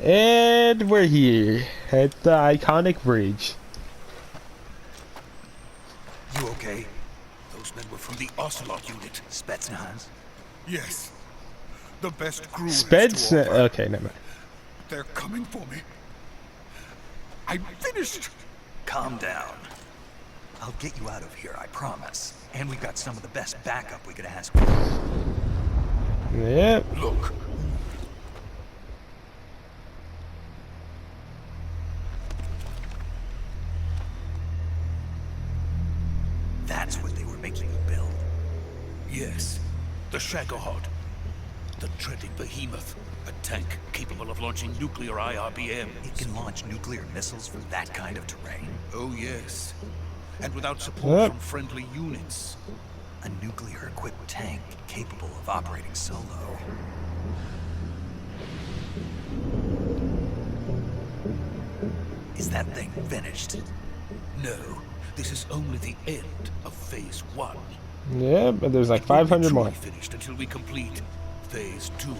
And we're here at the iconic bridge. You okay? Those men were from the Ocelot unit. Spetsnaz? Yes. The best crew has Speds? to offer. Okay, never mind. They're coming for me. I'm finished. Calm down. I'll get you out of here, I promise. And we've got some of the best backup we could ask for. Yep. Look. That's what they were making you build. Yes. The Shagohod. The treading behemoth. A tank capable of launching nuclear IRBMs. It can launch nuclear missiles from that kind of terrain. Oh, yes. And without support Yep. from friendly units. A nuclear-equipped tank capable of operating solo. Is that thing finished? No. This is only the end of Phase 1. Yeah, but there's like It won't be 500 more. truly finished until we complete Phase 2.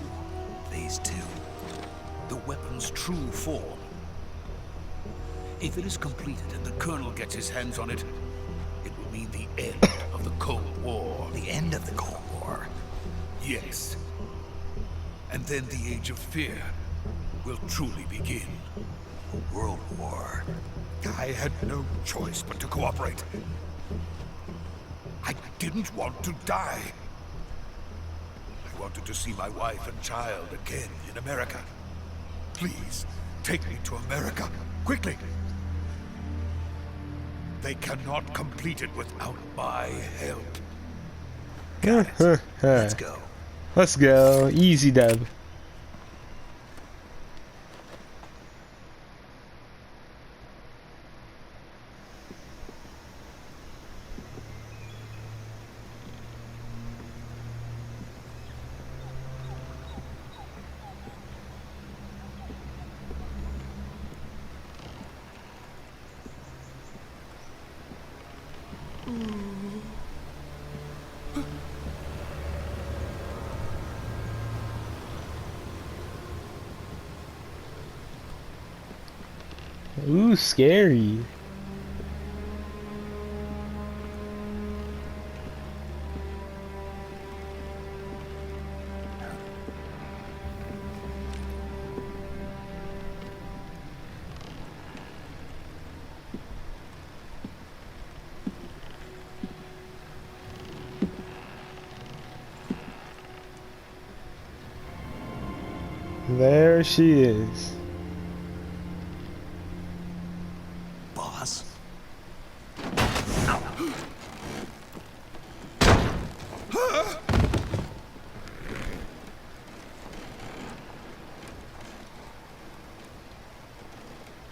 Phase 2. The weapon's true form. If it is completed and the Colonel gets his hands on it, it will mean the end of the Cold War. The end of the Cold War. Yes. And then the Age of Fear will truly begin. A world war. I had no choice but to cooperate. I didn't want to die. I wanted to see my wife and child again in America. Please, take me to America, quickly. They cannot complete it without my help. Got it. Let's go. Let's go. Easy dub. Ooh, scary. There she is. Boss?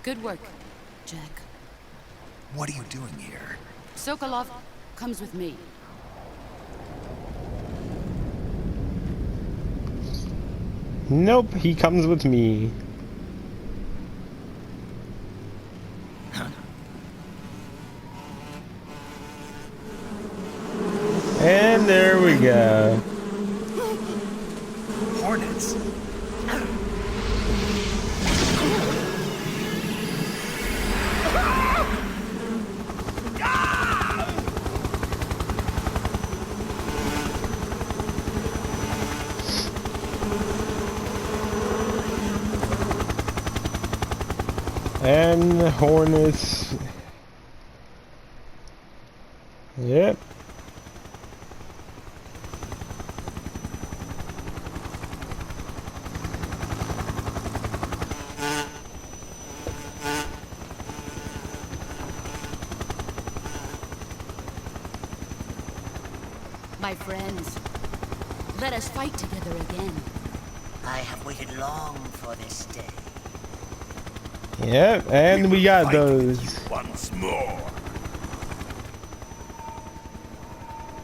Good work, Jack. What are you doing here? Sokolov comes with me. Nope, he comes with me. And there we go. Hornets? And Hornets. Yep. My friends, let us fight together again. I have waited long for this day. Yep, and we got those. Once more.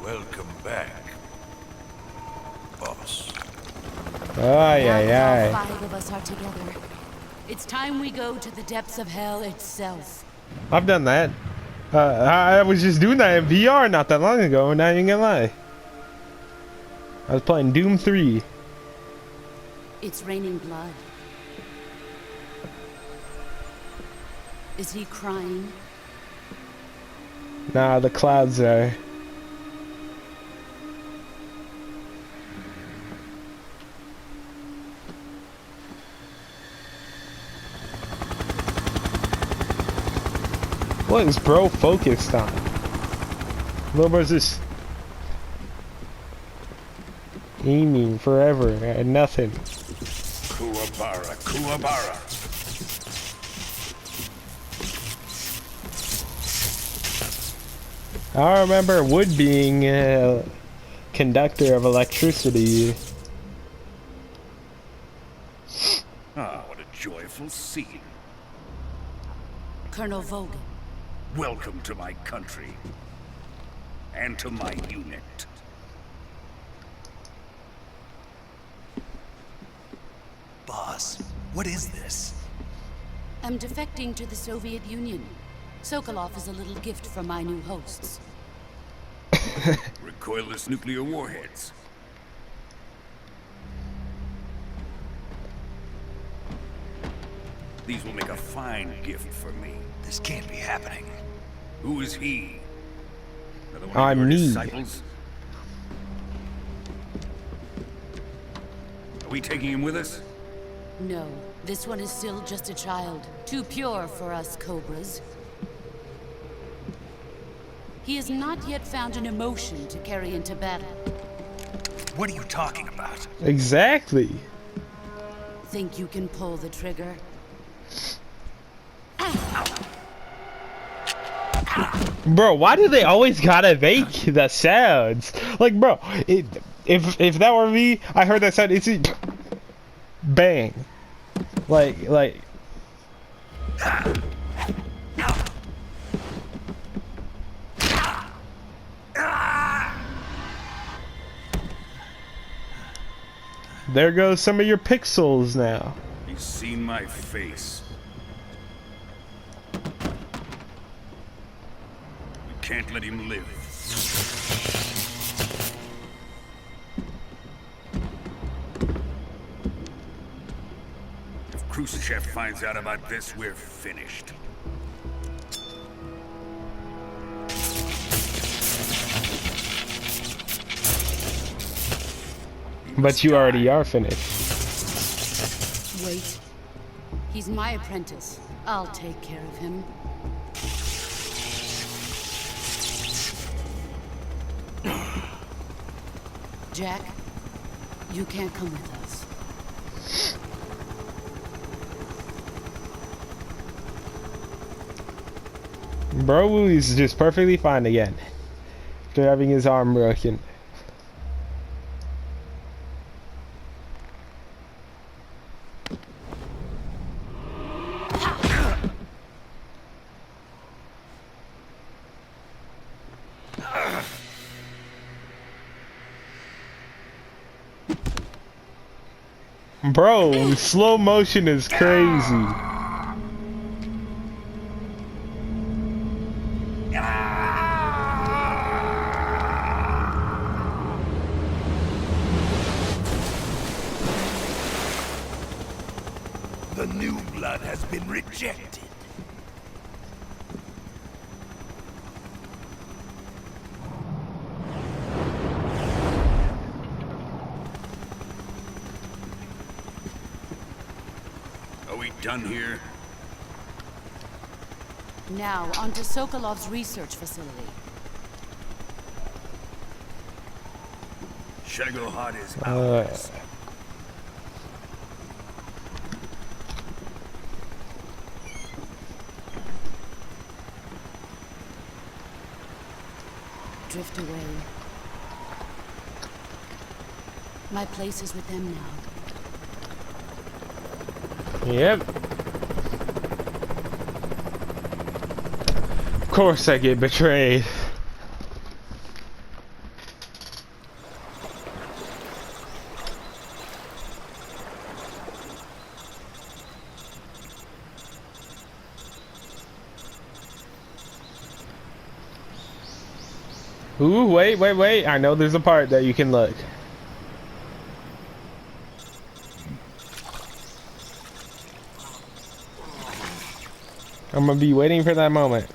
Welcome back, boss. Ay, Now ay, that all ay. 5 of us are together, it's time we go to the depths of hell itself. I've done that. I was just doing that in VR not that long ago, not even gonna lie. I was playing Doom 3. It's raining blood. Is he crying? Nah, the clouds are. What is bro focused on? Little bro's just aiming forever at nothing. Kuwabara, Kuwabara. I remember wood being a conductor of electricity. Ah, what a joyful scene. Colonel Vogan. Welcome to my country. And to my unit. Boss, what is this? I'm defecting to the Soviet Union. Sokolov is a little gift from my new hosts. Recoilless nuclear warheads. These will make a fine gift for me. This can't be happening. Who is he? Another one I'm of your me. disciples? Are we taking him with us? No, this one is still just a child. Too pure for us Cobras. He has not yet found an emotion to carry into battle. What are you talking about? Exactly. Think you can pull the trigger? Bro, why do they always gotta make the sounds? Like, bro, if that were me, I heard that sound, it's bang. Like. There goes some of your pixels now. He's seen my face. We can't let him live. If Khrushchev finds out about this, we're finished. But you already are finished. Wait. He's my apprentice. I'll take care of him. Jack, you can't come with us. Bro is just perfectly fine again. After having his arm broken. Bro, slow motion is crazy. The new blood has been rejected. Are we done here? Now, onto Sokolov's research facility. Shagohod is ours. Drift away. My place is with them now. Yep. Of course I get betrayed. Ooh, wait. I know there's a part that you can look. I'm gonna be waiting for that moment.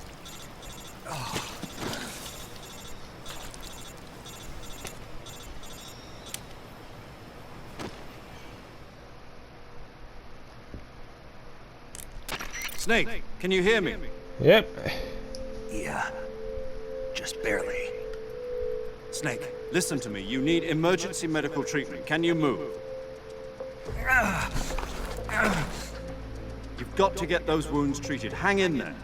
Snake, can you hear me? Yep. Yeah. Just barely. Snake, listen to me. You need emergency medical treatment. Can you move? You've got to get those wounds treated. Hang in there.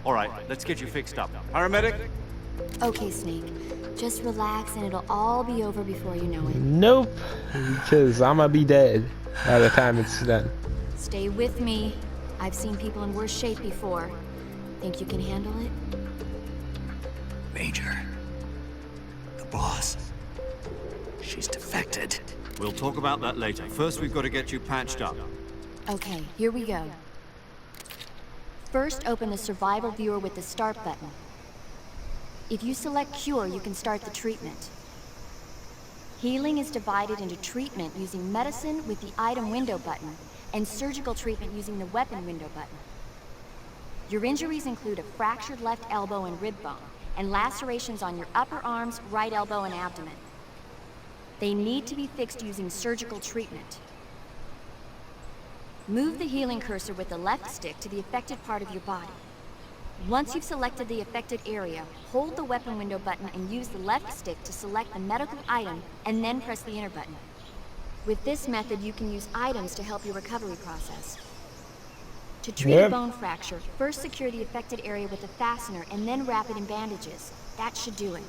All right, let's get you fixed up. Paramedic? Okay, Snake. Just relax and it'll all be over before you know it. Nope. Because I'm gonna be dead by the time it's done. Stay with me. I've seen people in worse shape before. Think you can handle it? Major. The boss. She's defected. We'll talk about that later. First, we've got to get you patched up. Okay, here we go. First, open the survival viewer with the start button. If you select cure, you can start the treatment. Healing is divided into treatment using medicine with the item window button, and surgical treatment using the weapon window button. Your injuries include a fractured left elbow and rib bone, and lacerations on your upper arms, right elbow, and abdomen. They need to be fixed using surgical treatment. Move the healing cursor with the left stick to the affected part of your body. Once you've selected the affected area, hold the weapon window button and use the left stick to select the medical item, and then press the enter button. With this method, you can use items to help your recovery process. To treat a bone fracture, first secure the affected area with a fastener and then wrap it in bandages. That should do it.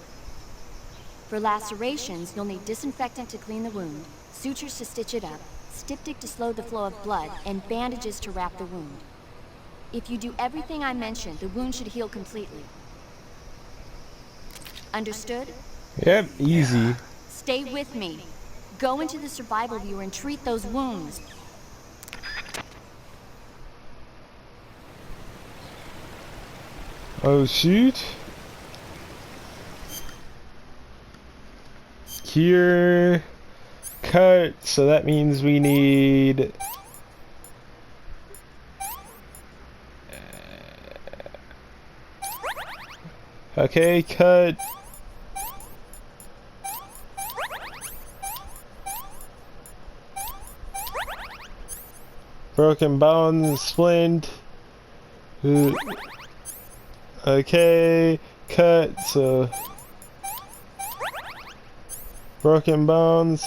For lacerations, you'll need disinfectant to clean the wound, sutures to stitch it up, styptic to slow the flow of blood, and bandages to wrap the wound. If you do everything I mentioned, the wound should heal completely. Understood? Yep, easy. Stay with me. Go into the survival viewer and treat those wounds. Oh shoot. Cure. Cut. So that means we need... Okay, cut. Broken bones, splint. Okay, cut. So broken bones.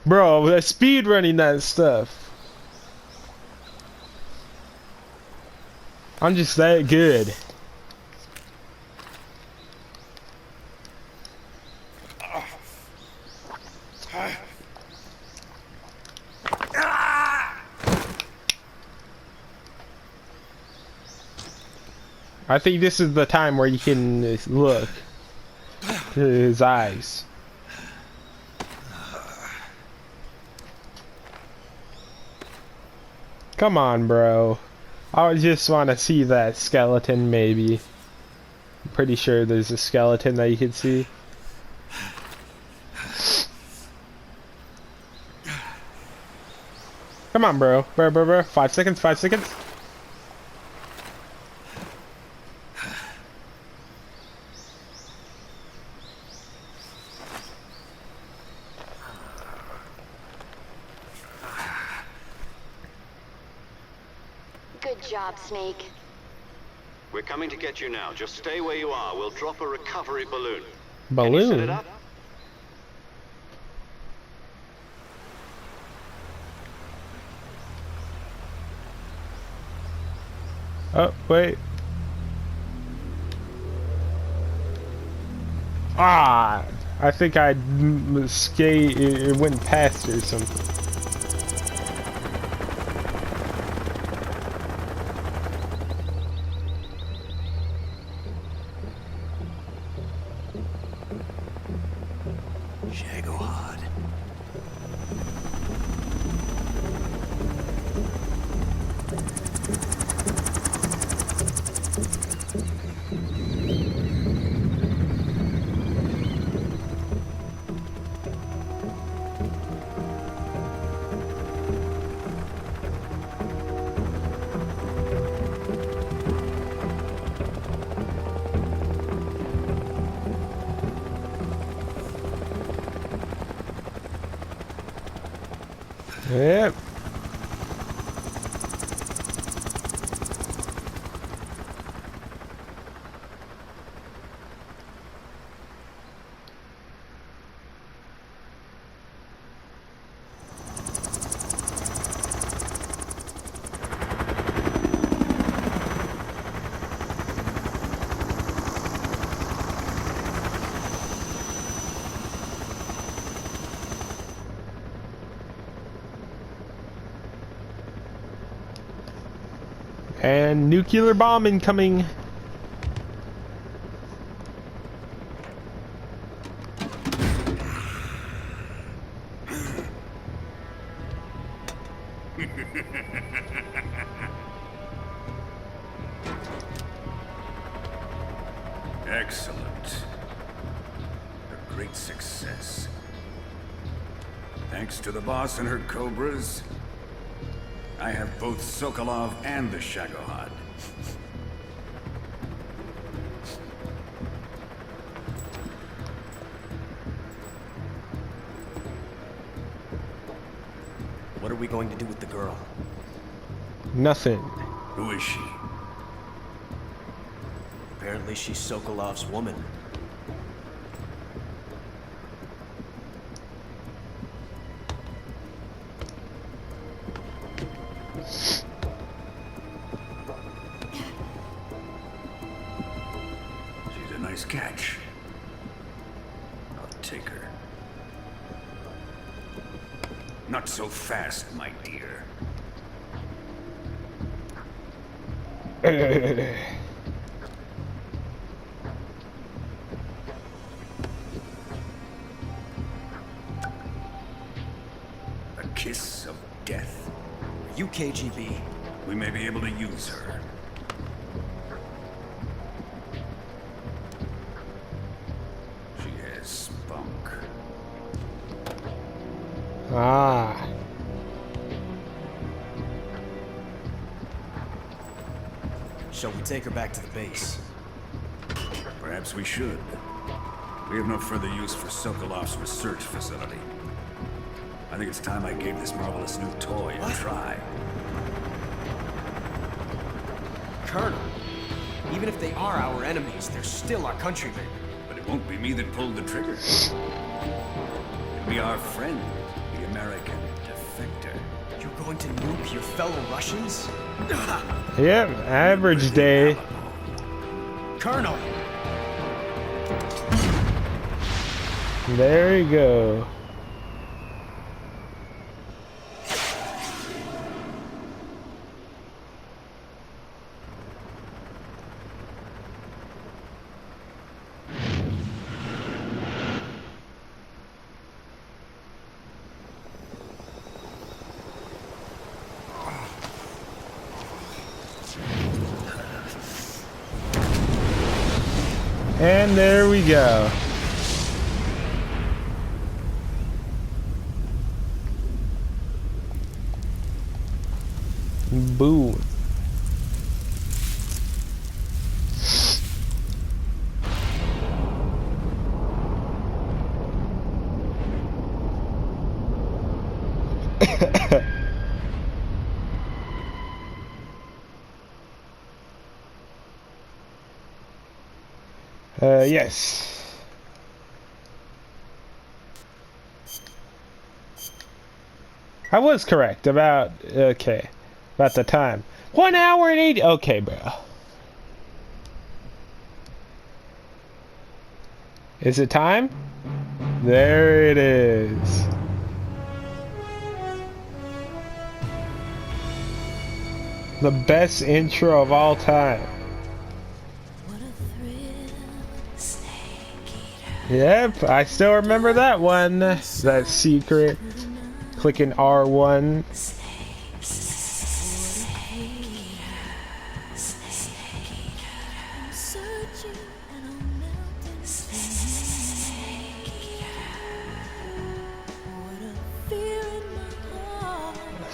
Bro, we're speed running that stuff. I'm just that good. I think this is the time where you can look to his eyes. Come on, bro. I just want to see that skeleton, maybe. I'm pretty sure there's a skeleton that you can see. Come on, bro. Bro. 5 seconds, 5 seconds. Good job, Snake. We're coming to get you now. Just stay where you are. We'll drop a recovery balloon. Can you set it Balloon? up? Oh, wait. Ah! I think I skate. It went past or something. Shagohod. Yep. And nuclear bomb incoming. Excellent. A great success. Thanks to the boss and her cobras, I have both Sokolov and the Shagohod. What are we going to do with the girl? Nothing. Who is she? Apparently she's Sokolov's woman. She's a nice catch. I'll take her. Not so fast, my dear. A kiss of death. Are you KGB? We may be able to use her. She has spunk. Ah. Shall we take her back to the base? Perhaps we should. We have no further use for Sokolov's research facility. I think it's time I gave this marvelous new toy a try. Colonel, even if they are our enemies, they're still our countrymen. But it won't be me that pulled the trigger. It'll be our friend, the American defector. You're going to nuke your fellow Russians? Yep, average day. Colonel! There you go. And there we go. Boom. Yes. I was correct about, okay, about the time. 1 hour and 80, okay, bro. Is it time? There it is. The best intro of all time. Yep, I still remember that one. That secret. Clicking R1.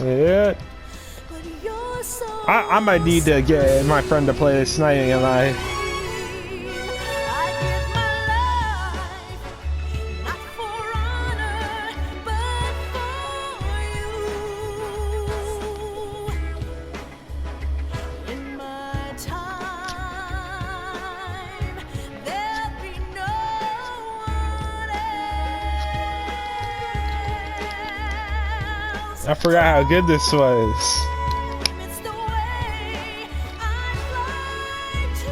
Yeah. I might need to get my friend to play this tonight, and I. I forgot how good this was. It's the way I fly to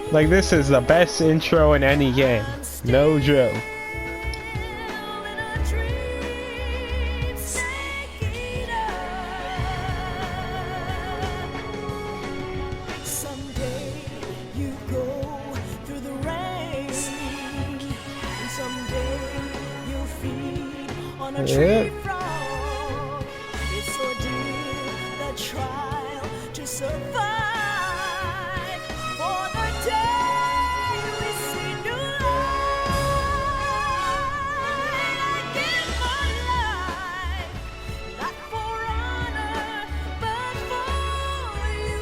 you. Like, this is the best intro in any game. No joke. In a dream, snake eater. Someday you go through the rain, and someday you'll feed on a tree frog. It's ordeal, the trial to survive. For the day we see new light, I give my life, not for honor, but for you.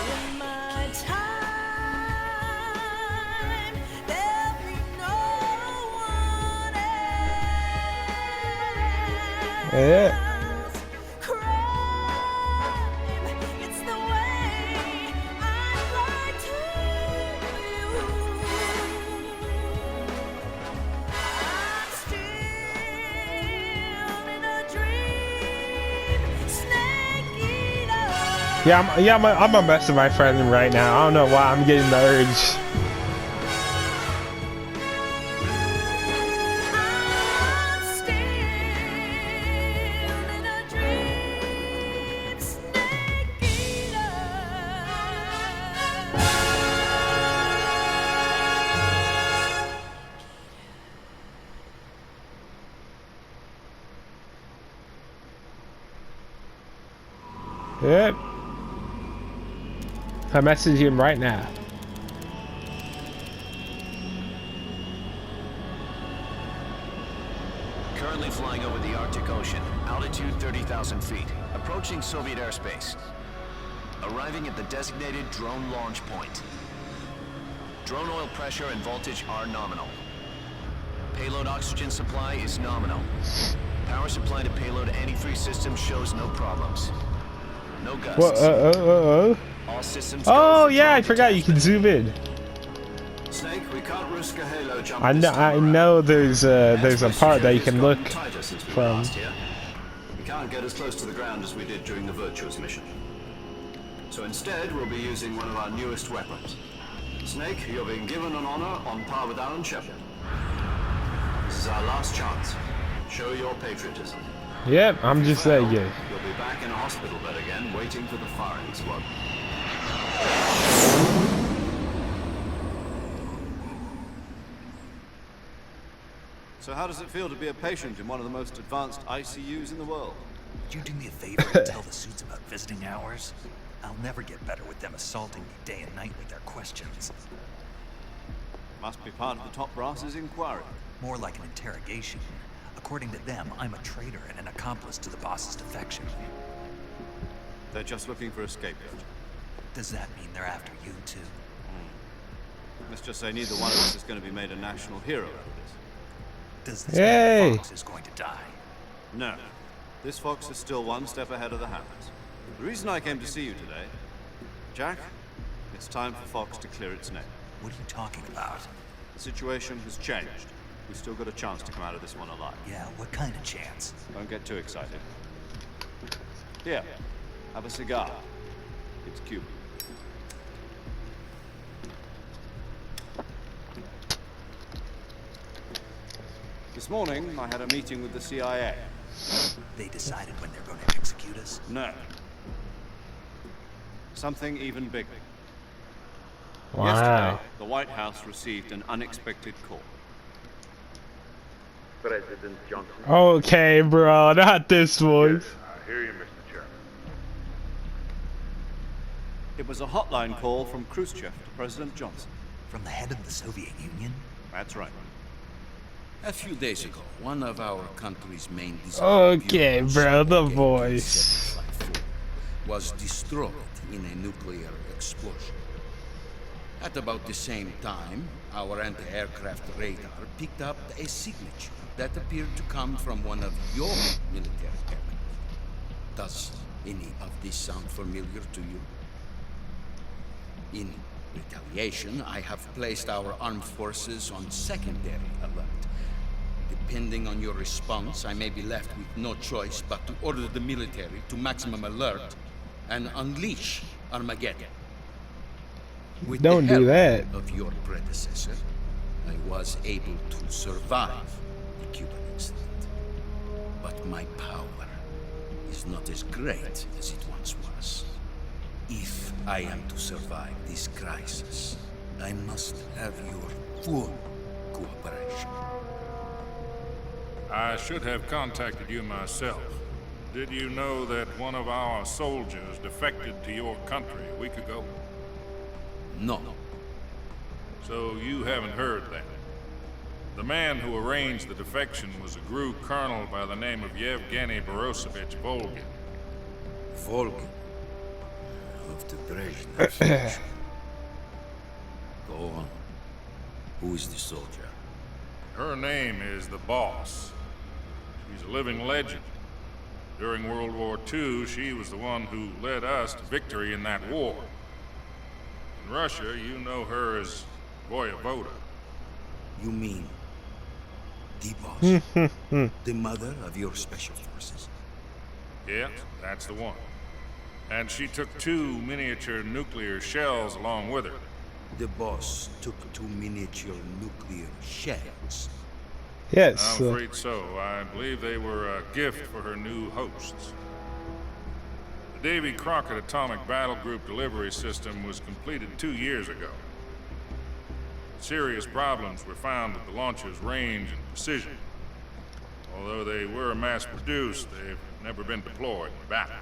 In my time, there'll be no one else. Yeah. Crime, it's the way I fly to you. I'm still in a dream, snake eater. Yeah, I'm a mess with my friend right now. I don't know why I'm getting the urge. I'm still in a dream, snake eater. Yep. I message him right now. Currently flying over the Arctic Ocean, altitude 30,000 feet, approaching Soviet airspace. Arriving at the designated drone launch point. Drone oil pressure and voltage are nominal. Payload oxygen supply is nominal. Power supply to payload any-3 system shows no problems. No gusts. What? All systems Oh go for yeah, I drone forgot you can detachment. zoom in. Snake, we can't risk a halo jump. I know there's a part that you can look from. We can't get as close to the ground as we did during the Virtuous mission. So instead, we'll be using one of our newest weapons. Snake, you're being given an honor on par with Alan Shepard. This is our last chance. Show your patriotism. Yep, I'm just that Well, guy. you'll be back in a hospital bed again, waiting for the firing squad. So how does it feel to be a patient in one of the most advanced ICUs in the world? Would you do me a favor and tell the suits about visiting hours? I'll never get better with them assaulting me day and night with their questions. Must be part of the top brass's inquiry. More like an interrogation. According to them, I'm a traitor and an accomplice to the boss's defection. They're just looking for a scapegoat. Does that mean they're after you too? Let's just say neither one of us is going to be made a national hero out of this. Does this Yay. mean Fox is going to die? No. This fox is still one step ahead of the hounds. The reason I came to see you today, Jack, it's time for Fox to clear its name. What are you talking about? The situation has changed. We've still got a chance to come out of this one alive. Yeah, what kind of chance? Don't get too excited. Here, have a cigar. It's Cuban. This morning, I had a meeting with the CIA. They decided when they're going to execute us? No. Something even bigger. Wow. Yesterday, the White House received an unexpected call. President Johnson. Okay, bro, not this voice. I hear you, Mr. Chairman. It was a hotline call from Khrushchev to President Johnson. From the head of the Soviet Union? That's right. A few days ago, one of our country's main Okay, bro, the voice was destroyed in a nuclear explosion. At about the same time, our anti-aircraft radar picked up a signature that appeared to come from one of your military aircraft. Does any of this sound familiar to you? In retaliation, I have placed our armed forces on secondary alert. Depending on your response, I may be left with no choice but to order the military to maximum alert and unleash Armageddon. With Don't the do help that. of your predecessor, I was able to survive the Cuban incident. But my power is not as great as it once was. If I am to survive this crisis, I must have your full cooperation. I should have contacted you myself. Did you know that one of our soldiers defected to your country a week ago? No. So you haven't heard that. The man who arranged the defection was a GRU colonel by the name of Yevgeny Borosovich Volgin. Volgin? Of the Brezhnev faction. Go on. Who is the soldier? Her name is the Boss. She's a living legend. During World War II, she was the one who led us to victory in that war. In Russia, you know her as Voyevoda. You mean the Boss? The mother of your special forces? Yes, that's the one. And she took 2 miniature nuclear shells along with her. The Boss took 2 miniature nuclear shells. Yes. I'm afraid so. I believe they were a gift for her new hosts. The Davy Crockett Atomic Battle Group delivery system was completed 2 years ago. Serious problems were found with the launcher's range and precision. Although they were mass-produced, they've never been deployed in battle.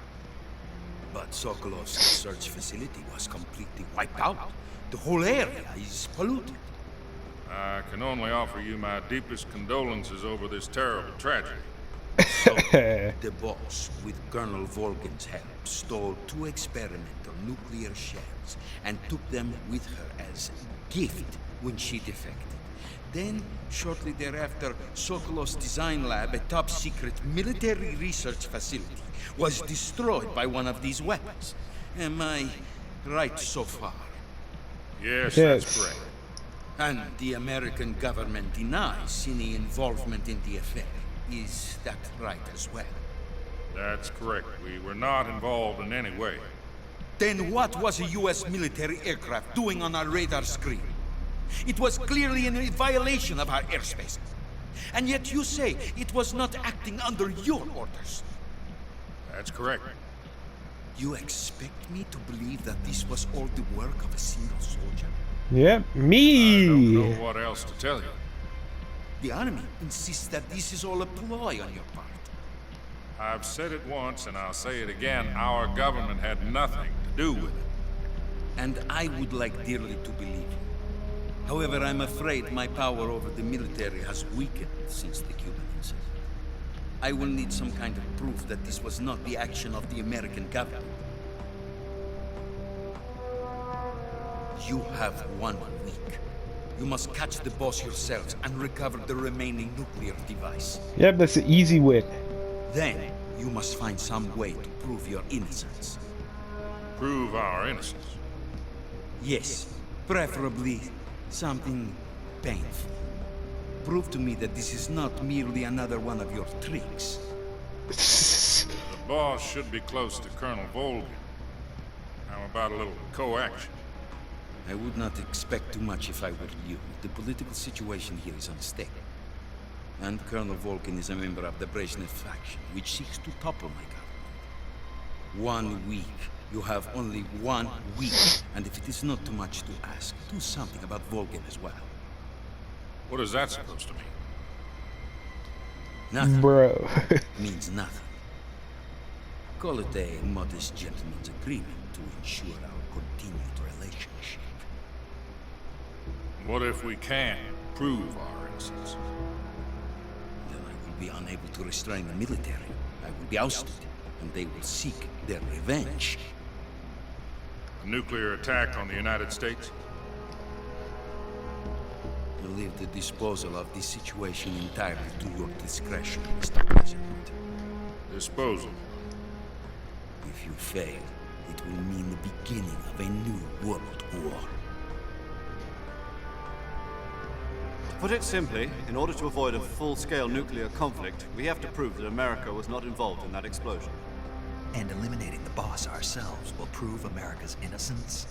But Sokolov's research facility was completely wiped out. The whole area is polluted. I can only offer you my deepest condolences over this terrible tragedy. So, the Boss, with Colonel Volgin's help, stole 2 experimental nuclear shells and took them with her as gift when she defected. Then, shortly thereafter, Sokolov's design lab, a top-secret military research facility, was destroyed by one of these weapons. Am I right so far? Yes, that's correct. And the American government denies any involvement in the affair. Is that right as well? That's correct. We were not involved in any way. Then what was a U.S. military aircraft doing on our radar screen? It was clearly in violation of our airspace. And yet you say it was not acting under your orders. That's correct. You expect me to believe that this was all the work of a single soldier? Yep, me. I don't know what else to tell you. The army insists that this is all a ploy on your part. I've said it once and I'll say it again. Our government had nothing to do with it. And I would like dearly to believe you. However, I'm afraid my power over the military has weakened since the Cuban incident. I will need some kind of proof that this was not the action of the American government. You have 1 week. You must catch the Boss yourselves and recover the remaining nuclear device. Yep, that's the easy win. Then, you must find some way to prove your innocence. Prove our innocence? Yes, preferably something painful. Prove to me that this is not merely another one of your tricks. The Boss should be close to Colonel Volgin. How about a little co-action? I would not expect too much if I were you. The political situation here is unstable. And Colonel Volgin is a member of the Brezhnev faction, which seeks to topple my government. 1 week. You have only 1 week. And if it is not too much to ask, do something about Volgin as well. What is that supposed to mean? Nothing. Bro. Means nothing. Call it a modest gentleman's agreement to ensure our continued relationship. What if we can't prove our innocence? Then I will be unable to restrain the military. I will be ousted, and they will seek their revenge. A nuclear attack on the United States? I leave the disposal of this situation entirely to your discretion, Mr. President. Disposal? If you fail, it will mean the beginning of a new world war. Put it simply, in order to avoid a full-scale nuclear conflict, we have to prove that America was not involved in that explosion. And eliminating the boss ourselves will prove America's innocence?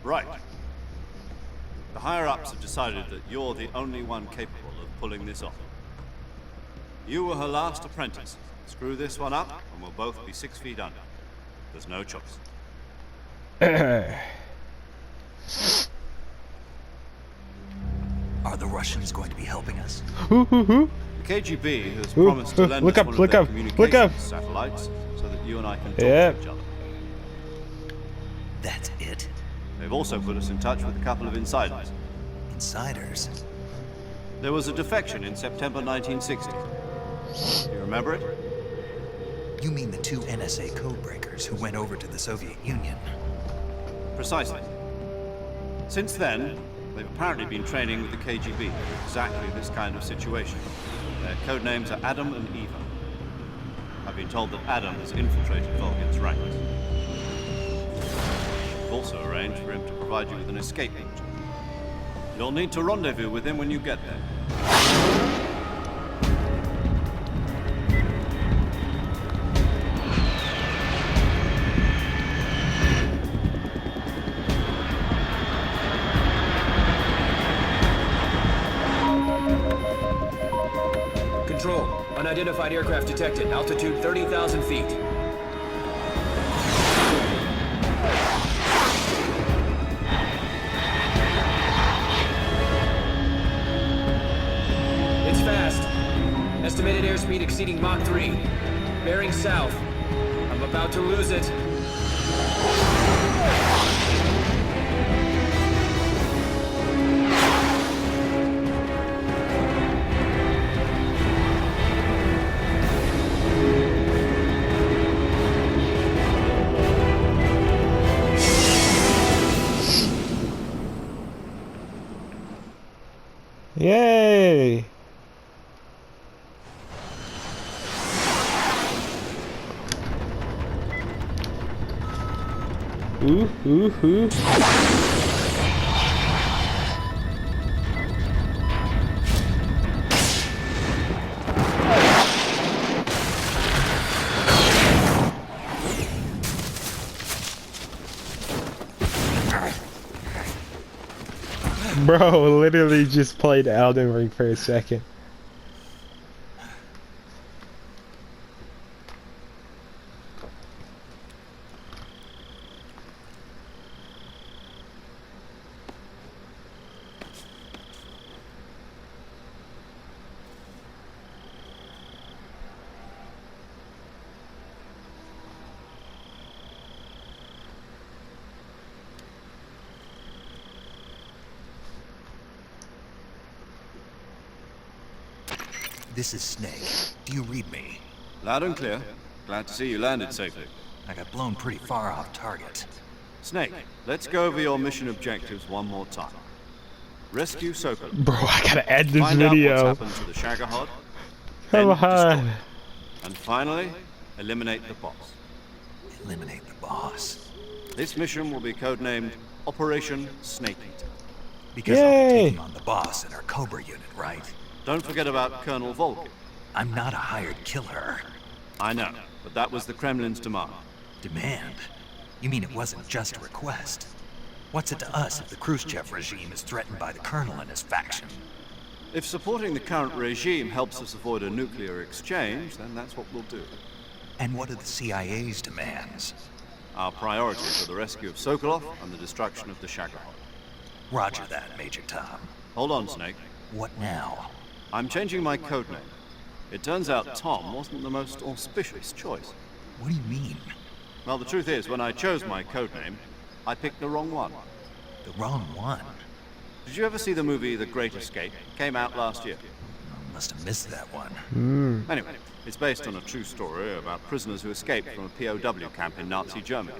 Right. The higher-ups have decided that you're the only one capable of pulling this off. You were her last apprentice. Screw this one up, and we'll both be 6 feet under. There's no choice. Are the Russians going to be helping us? The KGB has promised to lend us one of their communications satellites so that you and I can talk to each other. That's it? They've also put us in touch with a couple of insiders. Insiders? There was a defection in September 1960. You remember it? You mean the 2 NSA codebreakers who went over to the Soviet Union? Precisely. Since then, they've apparently been training with the KGB for exactly this kind of situation. Their code names are Adam and Eva. I've been told that Adam has infiltrated Vulcan's ranks. We've also arranged for him to provide you with an escape route. You'll need to rendezvous with him when you get there. Control. Unidentified aircraft detected. Altitude 30,000 feet. It's fast. Estimated airspeed exceeding Mach 3. Bearing south. I'm about to lose it. Yay! Ooh, ooh, ooh. Bro, literally just played Elden Ring for a second. This is Snake. Do you read me? Loud and clear. Glad to see you landed safely. I got blown pretty far off target. Snake, let's go over your mission objectives one more time. Rescue Sokolov. Bro, I gotta end this Find video. out what's happened to the Shagohod. Come then destroy on. it. And finally, eliminate the boss. Eliminate the boss. This mission will be codenamed Operation Snake Eater. Because I'll be taking on the boss in our Cobra unit, right? Don't forget about Colonel Volk. I'm not a hired killer. I know, but that was the Kremlin's demand. Demand? You mean it wasn't just a request? What's it to us if the Khrushchev regime is threatened by the Colonel and his faction? If supporting the current regime helps us avoid a nuclear exchange, then that's what we'll do. And what are the CIA's demands? Our priorities are the rescue of Sokolov and the destruction of the Shagohod. Roger that, Major Tom. Hold on, Snake. What now? I'm changing my codename. It turns out Tom wasn't the most auspicious choice. What do you mean? Well, the truth is, when I chose my codename, I picked the wrong one. The wrong one? Did you ever see the movie The Great Escape? Came out last year. I must have missed that one. Anyway, it's based on a true story about prisoners who escaped from a POW camp in Nazi Germany.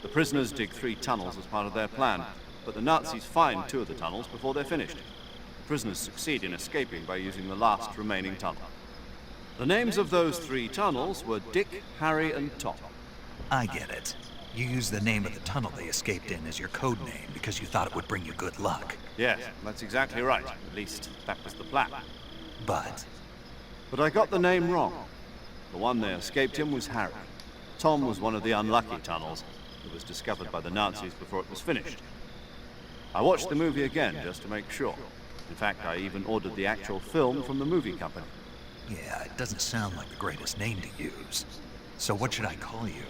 The prisoners dig 3 tunnels as part of their plan, but the Nazis find 2 of the tunnels before they're finished. The prisoners succeed in escaping by using the last remaining tunnel. The names of those 3 tunnels were Dick, Harry, and Tom. I get it. You used the name of the tunnel they escaped in as your code name because you thought it would bring you good luck. Yes, that's exactly right. At least, that was the plan. But But I got the name wrong. The one they escaped in was Harry. Tom was one of the unlucky tunnels that was discovered by the Nazis before it was finished. I watched the movie again just to make sure. In fact, I even ordered the actual film from the movie company. yeah, it doesn't sound like the greatest name to use. So what should I call you?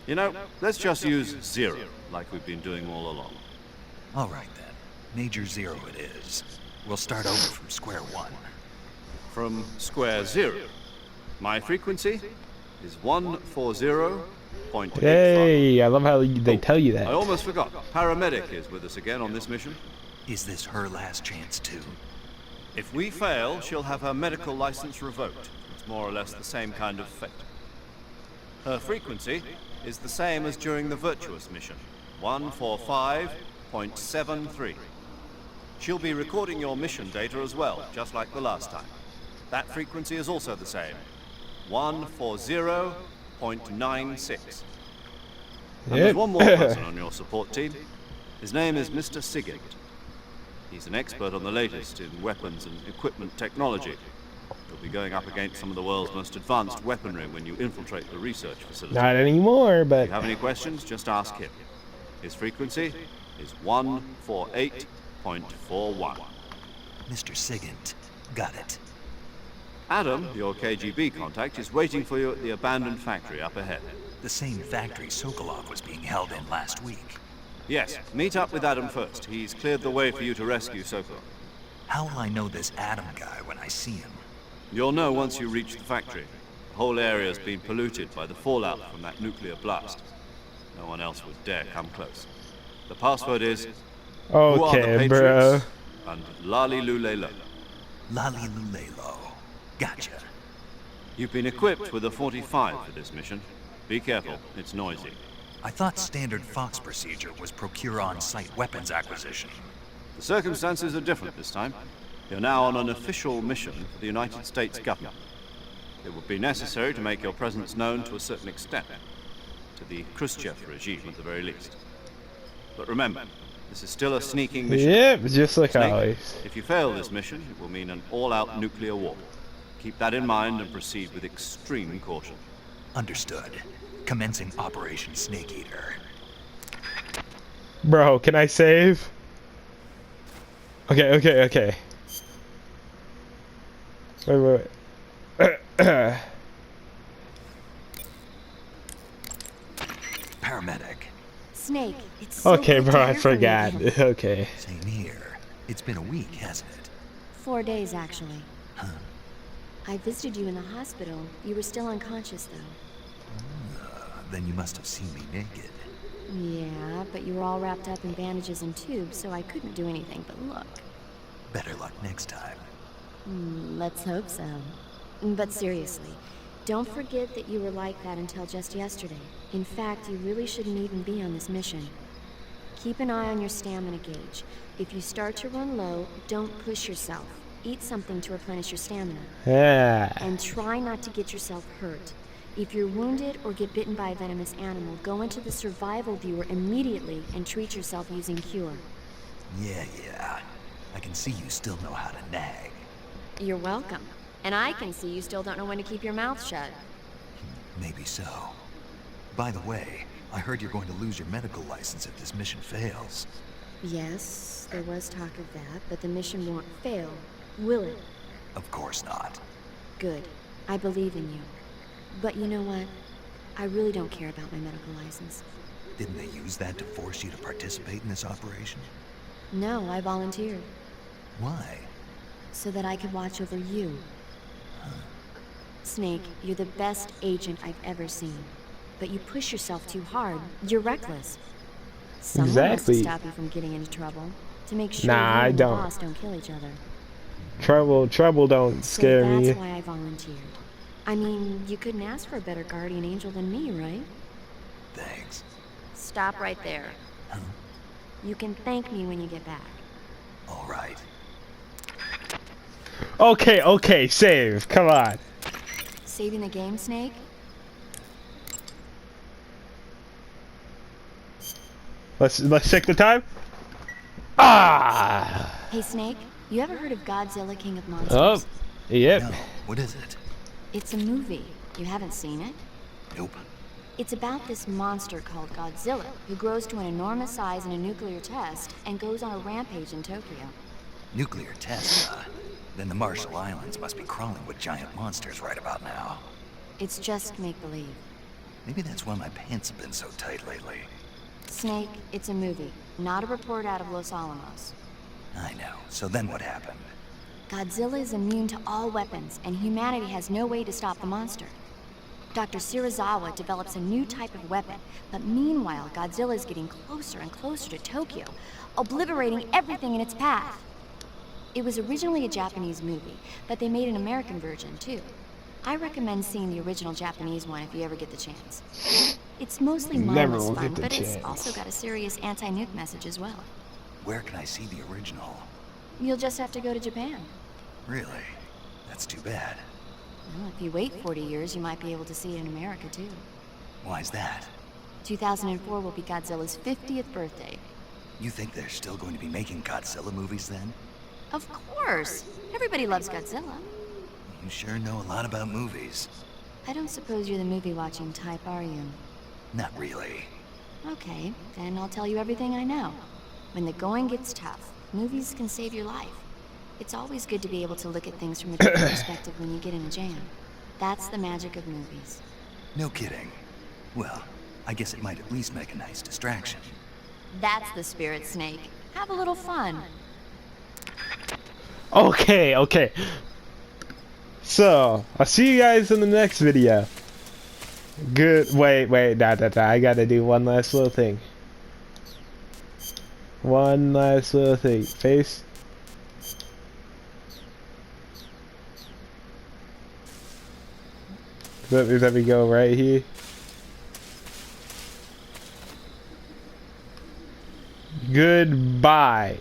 You know, let's just use Zero, like we've been doing all along. All right then. Major Zero it is. We'll start over from square one. From square zero. My frequency is 140.85. Hey, I love how they tell you I that. almost forgot. Paramedic is with us again on this mission. Is this her last chance too? If we fail, she'll have her medical license revoked. It's more or less the same kind of fate. Her frequency is the same as during the Virtuous mission, 145.73. She'll be recording your mission data as well, just like the last time. That frequency is also the same, 140.96. And there's one more person on your support team. His name is Mr. Sigint. He's an expert on the latest in weapons and equipment technology. You'll be going up against some of the world's most advanced weaponry when you infiltrate the research facility. Not anymore, If but you have any questions, just ask him. His frequency is 148.41. Mr. Sigint. Got it. Adam, your KGB contact, is waiting for you at the abandoned factory up ahead. The same factory Sokolov was being held in last week. Yes, meet up with Adam first. He's cleared the way for you to rescue Sokolov. How will I know this Adam guy when I see him? You'll know once you reach the factory. The whole area's been polluted by the fallout from that nuclear blast. No one else would dare come close. The password is Who are the okay, bro. Patriots? And Lali Lulelo. Lali Lulelo. Gotcha. You've been equipped with a 45 for this mission. Be careful, it's noisy. I thought standard Fox procedure was procure on-site weapons acquisition. The circumstances are different this time. You're now on an official mission for the United States government. It would be necessary to make your presence known to a certain extent. To the Khrushchev regime, at the very least. But remember, this is still a sneaking mission. Yep, just like Snake, always. if you fail this mission, it will mean an all-out nuclear war. Keep that in mind and proceed with extreme caution. Understood. Commencing Operation Snake Eater. Bro, can I save? Okay. Wait. Paramedic. Snake, it's so Okay, good to bro, I hear from you forgot. again. Okay. Same here. It's been a week, hasn't it? 4 days, actually. I visited you in the hospital. You were still unconscious, though. Then you must have seen me naked. Yeah, but you were all wrapped up in bandages and tubes, so I couldn't do anything but look. Better luck next time. Let's hope so. But seriously, don't forget that you were like that until just yesterday. In fact, you really shouldn't even be on this mission. Keep an eye on your stamina gauge. If you start to run low, don't push yourself. Eat something to replenish your stamina. Yeah. And try not to get yourself hurt. If you're wounded or get bitten by a venomous animal, go into the survival viewer immediately and treat yourself using Cure. Yeah. I can see you still know how to nag. You're welcome. And I can see you still don't know when to keep your mouth shut. Maybe so. By the way, I heard you're going to lose your medical license if this mission fails. Yes, there was talk of that, but the mission won't fail, will it? Of course not. Good. I believe in you. But you know what? I really don't care about my medical license. Didn't they use that to force you to participate in this operation? No, I volunteered. Why? So that I could watch over you. Snake, you're the best agent I've ever seen. But you push yourself too hard. You're reckless. Someone has to Exactly. stop you from getting into trouble. To make sure Nah, you I and the don't. boss don't kill each other. Trouble don't scare so me. that's why I volunteered. I mean, you couldn't ask for a better guardian angel than me, right? Thanks. Stop right there. You can thank me when you get back. All right. Okay, save. Come on. Saving the game, Snake? Let's check the time. Ah. Hey, Snake, you ever heard of Godzilla King of Monsters? Oh. Yep. No, what is it? It's a movie. You haven't seen it? Nope. It's about this monster called Godzilla, who grows to an enormous size in a nuclear test and goes on a rampage in Tokyo. Nuclear test, huh? Then the Marshall Islands must be crawling with giant monsters right about now. It's just make-believe. Maybe that's why my pants have been so tight lately. Snake, it's a movie, not a report out of Los Alamos. I know. So then what happened? Godzilla is immune to all weapons, and humanity has no way to stop the monster. Dr. Shirazawa develops a new type of weapon, but meanwhile, Godzilla is getting closer and closer to Tokyo, obliterating everything in its path. It was originally a Japanese movie, but they made an American version, too. I recommend seeing the original Japanese one if you ever get the chance. It's mostly Never mindless will fun, get the but it's chance. also got a serious anti-nuke message as well. Where can I see the original? You'll just have to go to Japan. Really? That's too bad. Well, if you wait 40 years, you might be able to see it in America, too. Why's that? 2004 will be Godzilla's 50th birthday. You think they're still going to be making Godzilla movies then? Of course! Everybody loves Godzilla. You sure know a lot about movies. I don't suppose you're the movie-watching type, are you? Not really. Okay, then I'll tell you everything I know. When the going gets tough, movies can save your life. It's always good to be able to look at things from a different perspective when you get in a jam. That's the magic of movies. No kidding. Well, I guess it might at least make a nice distraction. That's the spirit, Snake. Have a little fun. Okay. So, I'll see you guys in the next video. Wait, nah, I gotta do one last little thing. Face. Let me go right here. Goodbye.